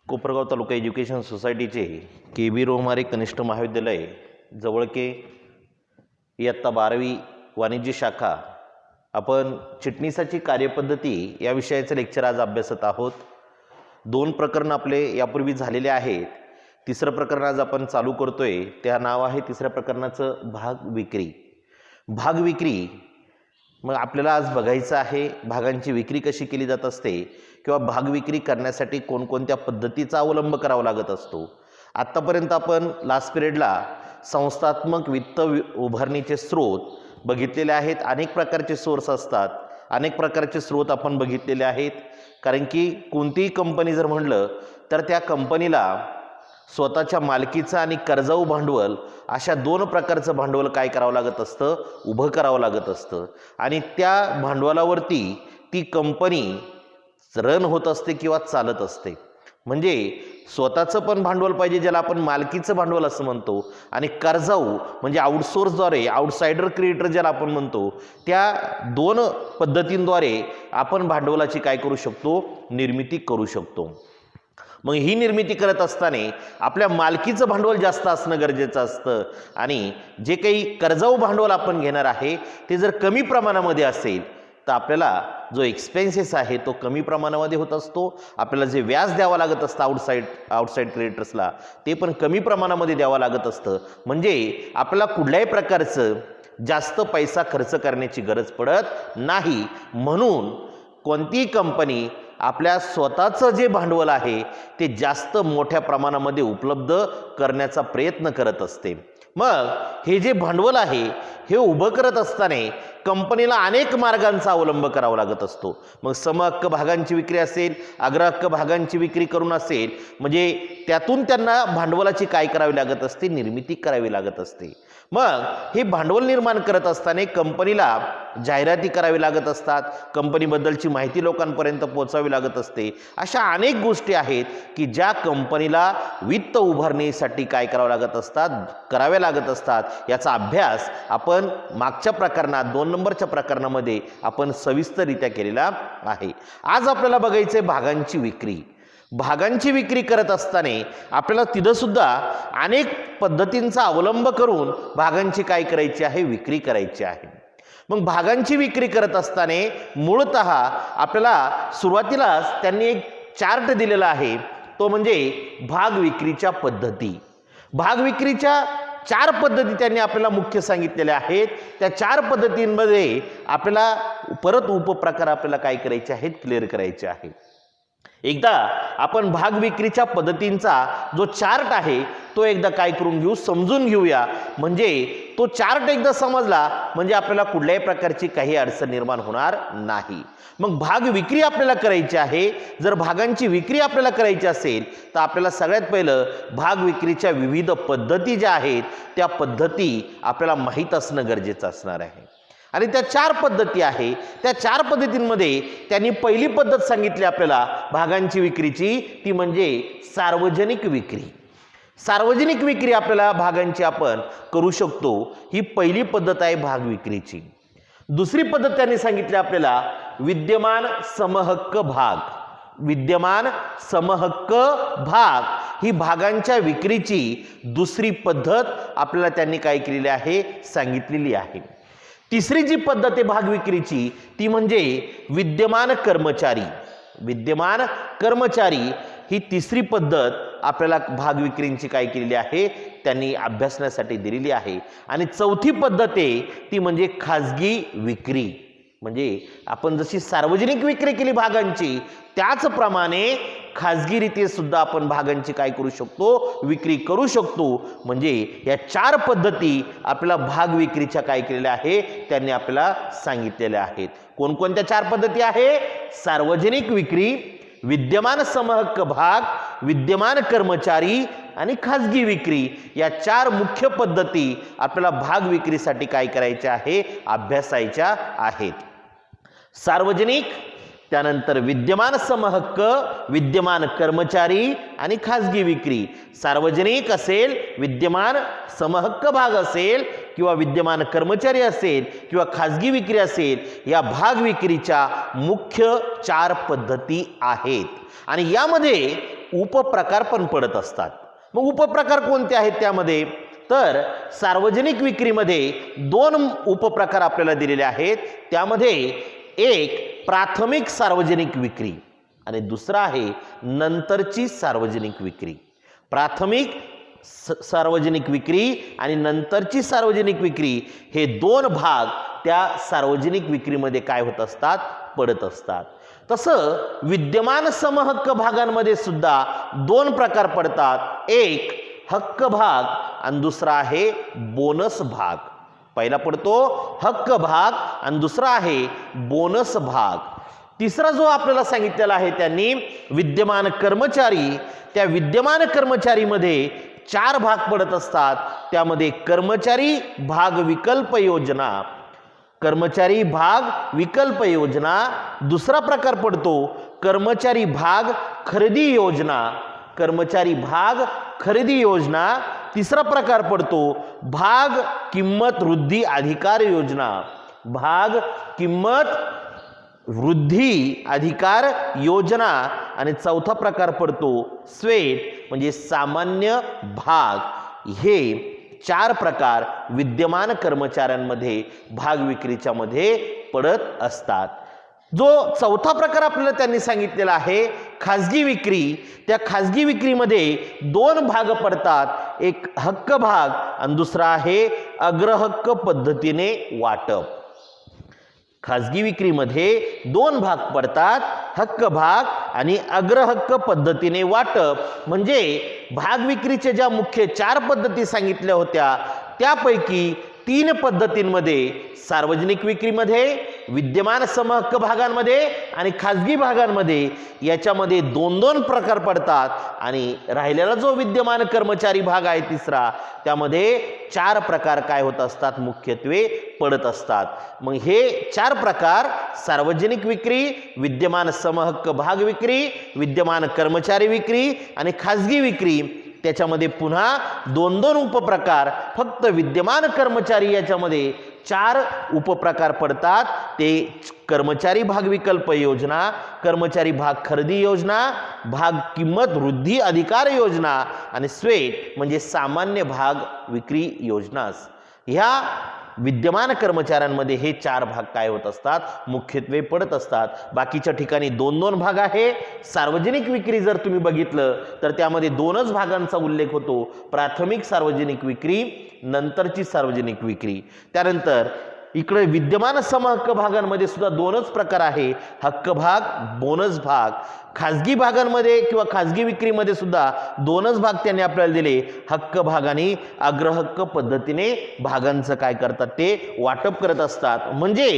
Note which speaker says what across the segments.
Speaker 1: कोपरगाव तालुका education सोसायटीचे KB Romare कनिष्ठ महाविद्यालय जवळके इयत्ता 12वी वाणिज्य शाखा आपण चिटणीसाची कार्यपद्धती या विषयाचे लेक्चर आज अभ्यासत आहोत। 2 प्रकरण आपले यापूर्वी झालेले आहेत। तिसरं प्रकरण आज आपण चालू करतोय, त्या नाव आहे तिसऱ्या प्रकरणाचं भाग विक्री। भाग विक्री मग आपल्याला आज बघायचं आहे भागांची विक्री कशी केली जात असते किंवा भाग विक्री करण्यासाठी कोणकोणत्या पद्धतीचा अवलंब करावा लागत असतो। आतापर्यंत आपण लास्ट पिरियडला संस्थात्मक वित्त उभारणीचे स्रोत बघितलेले आहेत। अनेक प्रकारचे सोर्स असतात, अनेक प्रकारचे स्रोत आपण बघितलेले आहेत। कारण की कोणतीही कंपनी जर म्हणलं तर त्या कंपनीला स्वतःच्या मालकीचं आणि कर्जाऊ भांडवल अशा 2 प्रकारचं भांडवल काय करावं लागत असतं, उभं करावं लागत असतं। आणि त्या भांडवलावरती ती कंपनी रन होत असते किंवा चालत असते। म्हणजे स्वतःचं पण भांडवल पाहिजे, ज्याला आपण मालकीचं भांडवल असं म्हणतो, आणि कर्जाऊ म्हणजे आउटसोर्सद्वारे आउटसाइडर क्रिएटर ज्याला आपण म्हणतो, त्या 2 पद्धतींद्वारे आपण भांडवलाची काय करू शकतो, निर्मिती करू शकतो। मग ही निर्मिती करत असताना आपल्या मालकीचं भांडवल जास्त असणं गरजेचं असतं, आणि जे काही कर्जाऊ भांडवल आपण घेणार आहे ते जर कमी प्रमाणामध्ये असेल तर आपल्याला जो एक्सपेन्सेस आहे तो कमी प्रमाणामध्ये होत असतो। आपल्याला जे व्याज द्यावं लागत असतं आउटसाइड क्रिएटर्सला ते पण कमी प्रमाणामध्ये द्यावं लागत असतं। म्हणजे आपल्याला कुठल्याही प्रकारचं जास्त पैसा खर्च करण्याची गरज पडत नाही। म्हणून कोणतीही कंपनी आपल्या स्वतःचं जे भांडवल आहे ते जास्त मोठ्या प्रमाणामध्ये उपलब्ध करण्याचा प्रयत्न करत असते। मग हे जे भांडवल आहे हे उभं करत असताना कंपनीला अनेक मार्गांचा अवलंब करावा लागत असतो। मग समहक्क भागांची विक्री असेल, अग्रहक्क भागांची विक्री करून असेल, म्हणजे त्यातून त्यांना भांडवलाची काय करावी लागत असते, निर्मिती करावी लागत असते। मग हे भांडवल निर्माण करत असताना कंपनीला जाहिराती करावी लागत असतात, कंपनीबद्दलची माहिती लोकांपर्यंत पोहोचावी लागत असते। अशा अनेक गोष्टी आहेत की ज्या कंपनीला वित्त उभारणीसाठी काय करावं लागत असतात, कराव्या लागत असतात। याचा अभ्यास आपण मागच्या प्रकरणात 2 नंबरच्या प्रकरणामध्ये आपण सविस्तररित्या केलेला आहे। आज आपल्याला बघायचे भागांची विक्री। भागांची विक्री करत असताना आपल्याला तिथं सुद्धा अनेक पद्धतींचा अवलंब करून भागांची काय करायची आहे, विक्री करायची आहे। मग भागांची विक्री करत असताना मूळतः आपल्याला सुरुवातीलाच त्यांनी एक चार्ट दिलेला आहे, तो म्हणजे भाग विक्रीच्या पद्धती। भाग विक्रीच्या 4 पद्धती त्यांनी आपल्याला मुख्य सांगितलेल्या आहेत। त्या 4 पद्धतींमध्ये आपल्याला परत उपप्रकार आपल्याला काय करायचे आहेत, क्लिअर करायचे आहेत। एकदा आपण भाग विक्रीच्या पद्धतींचा जो चार्ट आहे तो एकदा काय करून घेऊ, समजून घेऊया। म्हणजे तो चार्ट एकदा समजला म्हणजे आपल्याला कुठल्याही प्रकारची काही अडचण निर्माण होणार नाही। मग भाग विक्री आपल्याला करायची आहे। जर भागांची विक्री आपल्याला करायची असेल तर आपल्याला सगळ्यात पहिलं भाग विक्रीच्या विविध पद्धती ज्या आहेत त्या पद्धती आपल्याला माहीत असणं गरजेचं असणार आहे। आणि त्या 4 पद्धती आहे, त्या 4 पद्धतींमध्ये त्यांनी पहिली पद्धत सांगितली आपल्याला भागांची विक्रीची, ती म्हणजे सार्वजनिक विक्री। सार्वजनिक विक्री आपल्याला भागांची आपण करू शकतो, ही पहिली पद्धत आहे भाग विक्रीची। दुसरी पद्धत त्यांनी सांगितली आपल्याला विद्यमान समहक्क भाग। विद्यमान समहक्क भाग ही भागांच्या विक्रीची दुसरी पद्धत आपल्याला त्यांनी काय केलेली आहे, सांगितलेली आहे। तिसरी जी पद्धत आहे भाग विक्रीची ती म्हणजे विद्यमान कर्मचारी। विद्यमान कर्मचारी ही तिसरी पद्धत आपल्याला भाग विक्रींची काय केलेली आहे, त्यांनी अभ्यासण्यासाठी दिलेली आहे। आणि चौथी पद्धत आहे ती म्हणजे खाजगी विक्री। म्हणजे आपण जशी सार्वजनिक विक्री केली भागांची त्याचप्रमाणे खाजगीरीत्या सुद्धा आपण भागांची काय करू शकतो, विक्री करू शकतो। म्हणजे या 4 पद्धती आपल्याला भाग विक्रीच्या काय केलेल्या आहे, त्यांनी आपल्याला सांगितलेल्या आहेत। कोणकोणत्या 4 पद्धती आहे, सार्वजनिक विक्री, विद्यमान समहक्क भाग, विद्यमान कर्मचारी आणि खाजगी विक्री, या 4 मुख्य पद्धती आपल्याला भाग विक्रीसाठी काय करायच्या आहे, अभ्यासायच्या आहेत। सार्वजनिक, त्यानंतर विद्यमान समहक्क, विद्यमान कर्मचारी आणि खाजगी विक्री। सार्वजनिक असेल, विद्यमान समहक्क भाग असेल किंवा विद्यमान कर्मचारी असेल किंवा खाजगी विक्री असेल, या भाग विक्रीच्या मुख्य 4 पद्धती आहेत। आणि यामध्ये उपप्रकार पण पडत असतात. मग उपप्रकार कोणते आहेत त्यामध्ये? तर सार्वजनिक विक्रीमध्ये 2 उपप्रकार आपल्याला दिलेले आहेत. त्यामध्ये एक प्राथमिक सार्वजनिक विक्री आणि दुसरा आहे नंतरची सार्वजनिक विक्री. प्राथमिक सार्वजनिक विक्री आणि नंतरची सार्वजनिक विक्री हे 2 भाग त्या सार्वजनिक विक्रीमध्ये काय होत असतात? पडत असतात. तसं विद्यमान समहक्क भागांमध्ये सुद्धा 2 प्रकार पडतात. एक हक्क भाग आणि दुसरा आहे बोनस भाग. पहिला पडतो हक्क भाग आणि दुसरा आहे बोनस भाग. तिसरा जो आपल्याला सांगितलेला आहे त्यांनी विद्यमान कर्मचारी. त्या विद्यमान कर्मचारीमध्ये 4 भाग पडत असतात. त्यामध्ये कर्मचारी भाग विकल्प योजना, कर्मचारी भाग विकल्प योजना. दुसरा प्रकार पडतो कर्मचारी भाग खरेदी योजना, कर्मचारी भाग खरेदी योजना. तिसरा प्रकार पडतो भाग किंमत वृद्धी अधिकार योजना, भाग किंमत वृद्धी अधिकार योजना. आणि चौथा प्रकार पडतो स्वेट म्हणजे सामान्य भाग. हे 4 प्रकार विद्यमान कर्मचाऱ्यांमध्ये भाग विक्रीच्या मध्ये पडत असतात. जो चौथा प्रकार आपल्याला त्यांनी सांगितलेला आहे खाजगी विक्री. त्या खाजगी विक्रीमध्ये 2 भाग पडतात. एक हक्क भाग आणि दुसरा आहे अग्रहक्क पद्धतीने वाटप. खाजगी विक्रीमध्ये 2 भाग पडतात, हक्क भाग आणि अग्रहक्क पद्धतीने वाटप. म्हणजे भाग विक्रीच्या ज्या मुख्य 4 पद्धती सांगितल्या होत्या त्यापैकी 3 पद्धतींमध्ये सार्वजनिक विक्रीमध्ये, विद्यमान समहक्क भागांमध्ये आणि खाजगी भागांमध्ये याच्यामध्ये 2-2 प्रकार पडतात. आणि राहिलेला जो विद्यमान कर्मचारी भाग आहे तिसरा, त्यामध्ये 4 प्रकार काय होत असतात? मुख्यत्वे पडत असतात. मग हे 4 प्रकार सार्वजनिक विक्री, विद्यमान समहक्क भाग विक्री, विद्यमान कर्मचारी विक्री आणि खाजगी विक्री. त्याच्यामध्ये पुन्हा 2-2 उपप्रकार. फक्त विद्यमान कर्मचारी याच्यामध्ये 4 उपप्रकार पडतात. ते कर्मचारी भाग विकल्प योजना, कर्मचारी भाग खरेदी योजना, भाग किंमत वृद्धी अधिकार योजना आणि स्वेट म्हणजे सामान्य भाग विक्री योजना. ह्या विद्यमान कर्मचाऱ्यांमध्ये हे 4 भाग काय होत असतात? मुख्यत्वे पडत असतात. बाकीच्या ठिकाणी 2-2 भाग आहे. सार्वजनिक विक्री जर तुम्ही बघितलं तर त्यामध्ये 2च भागांचा उल्लेख होतो. प्राथमिक सार्वजनिक विक्री, नंतरची सार्वजनिक विक्री. त्यानंतर इकडे विद्यमान समहक्क भागांमध्ये सुद्धा 2च प्रकार आहे, हक्क भाग, बोनस भाग. खाजगी भागांमध्ये किंवा खाजगी विक्रीमध्ये सुद्धा 2च भाग त्यांनी आपल्याला दिले, हक्क भाग आणि अग्रहक्क पद्धतीने भागांचं काय करतात? ते वाटप करत असतात. म्हणजे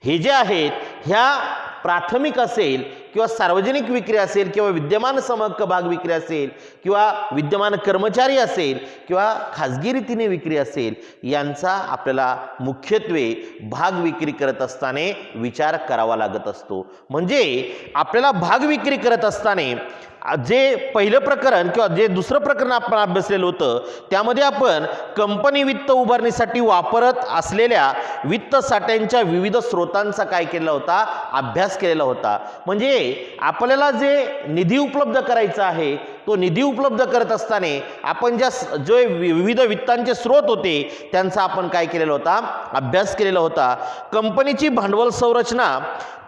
Speaker 1: हे जे आहेत ह्या प्राथमिक असेल किंवा सार्वजनिक विक्री असेल किंवा विद्यमान समहक्क भाग विक्री असेल किंवा विद्यमान कर्मचारी असेल किंवा खाजगी रीतीने विक्री असेल, यांचा आपल्याला मुख्यत्वे भाग विक्री करत असताना विचार करावा लागत असतो. म्हणजे आपल्याला भाग विक्री करत असताना जे पहिलं प्रकरण किंवा जे दुसरं प्रकरण आपण अभ्यासलेलं होतं त्यामध्ये आपण कंपनी वित्त उभारणीसाठी वापरत असलेल्या वित्त साठ्यांच्या विविध स्रोतांचा काय केलेला होता? अभ्यास केलेला होता. म्हणजे आपल्याला जे निधी उपलब्ध करायचा आहे तो निधी उपलब्ध करत असताना आपण जे विविध वित्तांचे स्रोत होते त्यांचा आपण काय केलेला होता? अभ्यास केलेला होता. कंपनीची भांडवल संरचना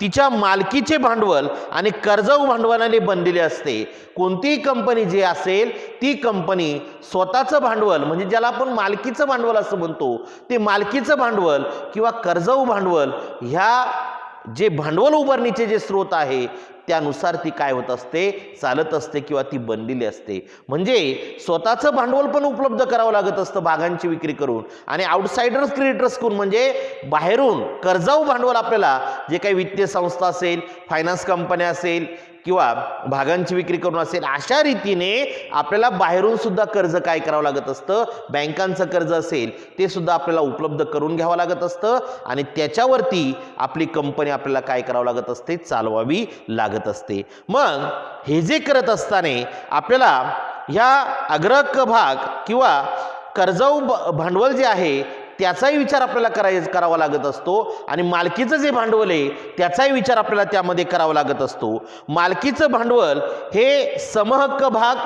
Speaker 1: तिच्या मालकीचे भांडवल आणि कर्जाऊ भांडवलाने बनलेली असते. कोणतीही कंपनी जी असेल ती कंपनी स्वतःचं भांडवल म्हणजे ज्याला आपण मालकीचं भांडवल असं म्हणतो, ते मालकीचं भांडवल किंवा कर्जाऊ भांडवल ह्या जे भांडवल उभारणीचे जे स्रोत आहे त्यानुसार ती काय होत असते? चालत असते किंवा ती बनलेली असते. म्हणजे स्वतःचं भांडवल पण उपलब्ध करावं लागत असतं भागांची विक्री करून आणि आउटसाइडर्स क्रेडिटर्स करून म्हणजे बाहेरून कर्जाऊ भांडवल आपल्याला जे काही वित्तीय संस्था असेल, फायनान्स कंपन्या असेल किंवा भागांची विक्री करून असेल, अशा रीतीने आपल्याला बाहेरून सुद्धा कर्ज काय करावं लागत असतं? बँकांचं कर्ज असेल ते सुद्धा आपल्याला उपलब्ध करून घ्यावं लागत असतं आणि त्याच्यावरती आपली कंपनी आपल्याला काय करावं लागत असते? चालवावी लागत असते. मग हे जे करत असताना आपल्याला ह्या अग्रहक्क भाग किंवा कर्जाऊ भांडवल जे आहे त्याचाही विचार आपल्याला करावा लागत असतो आणि मालकीचं जे भांडवल आहे त्याचाही विचार आपल्याला त्यामध्ये करावा लागत असतो. मालकीचं भांडवल हे समहक्क भाग,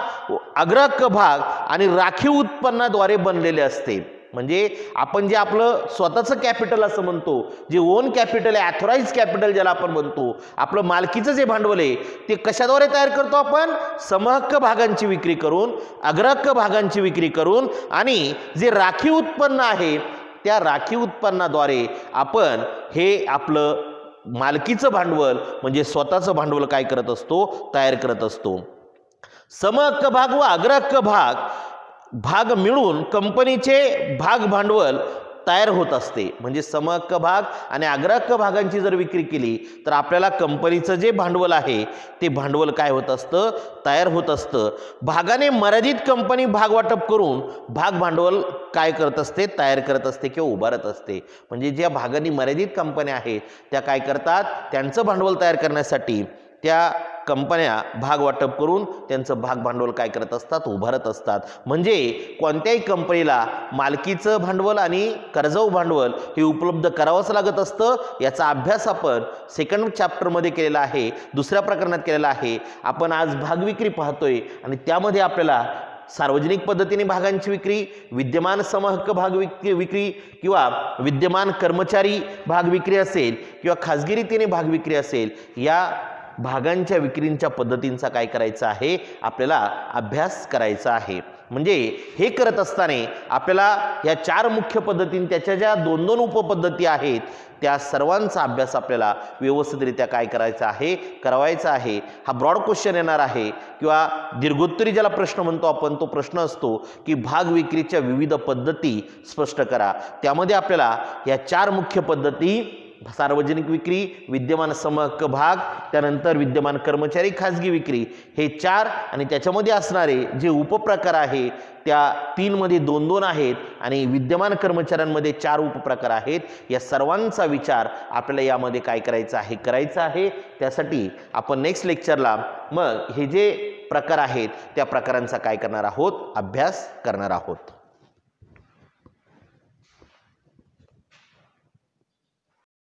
Speaker 1: अग्रहक्क भाग आणि राखीव उत्पन्नाद्वारे बनलेले असते. म्हणजे आपण जे आपलं स्वतःचं कॅपिटल असं म्हणतो, जे ओन कॅपिटल आहे, ॲथोराइज कॅपिटल ज्याला आपण म्हणतो, आपलं मालकीचं जे भांडवल आहे ते कशाद्वारे तयार करतो आपण? समहक्क भागांची विक्री करून, अग्रहक्क भागांची विक्री करून आणि जे राखीव उत्पन्न आहे त्या राखीव उत्पन्नाद्वारे आपण हे आपलं मालकीचं भांडवल म्हणजे स्वतःचं भांडवल काय करत असतो? तयार करत असतो. समहक्क भाग व अग्रहक्क भाग मिळून कंपनीचे भाग भांडवल तयार होत असते. म्हणजे समहक्क भाग आणि अग्रहक्क भागांची जर विक्री केली तर आपल्याला कंपनीचं जे भांडवल आहे ते भांडवल काय होत असतं? तयार होत असतं. भागाने मर्यादित कंपनी भाग वाटप करून भाग भांडवल काय करत असते? तयार करत असते किंवा उभारत असते. म्हणजे ज्या भागाने मर्यादित कंपन्या आहेत त्या काय करतात? त्यांचं भांडवल तयार करण्यासाठी त्या कंपन्या भाग वाटप करून त्यांचं भाग भांडवल काय करत असतात? उभारत असतात. म्हणजे कोणत्याही कंपनीला मालकीचं भांडवल आणि कर्जाऊ भांडवल हे उपलब्ध करावंच लागत असतं. याचा अभ्यास आपण सेकंड चॅप्टरमध्ये केलेला आहे, दुसऱ्या प्रकरणात केलेला आहे. आपण आज भागविक्री पाहतोय आणि त्यामध्ये आपल्याला सार्वजनिक पद्धतीने भागांची विक्री, विद्यमान समहक्क भाग विक्री किंवा विद्यमान कर्मचारी भाग विक्री असेल किंवा खाजगी रीतीने भाग विक्री असेल, या भागांच्या विक्रींच्या पद्धतींचा काय करायचा आहे? आपल्याला अभ्यास करायचा आहे. म्हणजे हे करत असताना आपल्याला या 4 मुख्य पद्धतीं त्याच्या ज्या 2-2 उपपद्धती आहेत त्या सर्वांचा अभ्यास आपल्याला व्यवस्थितरित्या काय करायचा आहे? करावायचा आहे. हा ब्रॉड क्वेश्चन येणार आहे किंवा दीर्घोत्तरी ज्याला प्रश्न म्हणतो आपण, तो प्रश्न असतो की भाग विक्रीच्या विविध पद्धती स्पष्ट करा. त्यामध्ये आपल्याला या 4 मुख्य पद्धती, सार्वजनिक विक्री, विद्यमान समहक्क भाग, त्यानंतर विद्यमान कर्मचारी खाजगी विक्री, हे 4 आणि त्याच्यामध्ये असणारे जे उपप्रकार आहे त्या 3 मध्ये 2-2 आहेत आणि विद्यमान कर्मचाऱ्यांमध्ये 4 उपप्रकार आहेत. या सर्वांचा विचार आपल्याला यामध्ये काय करायचा आहे? करायचा आहे. त्यासाठी आपण नेक्स्ट लेक्चरला मग हे जे प्रकार आहेत त्या प्रकारांचा काय करणार आहोत? अभ्यास करणार आहोत.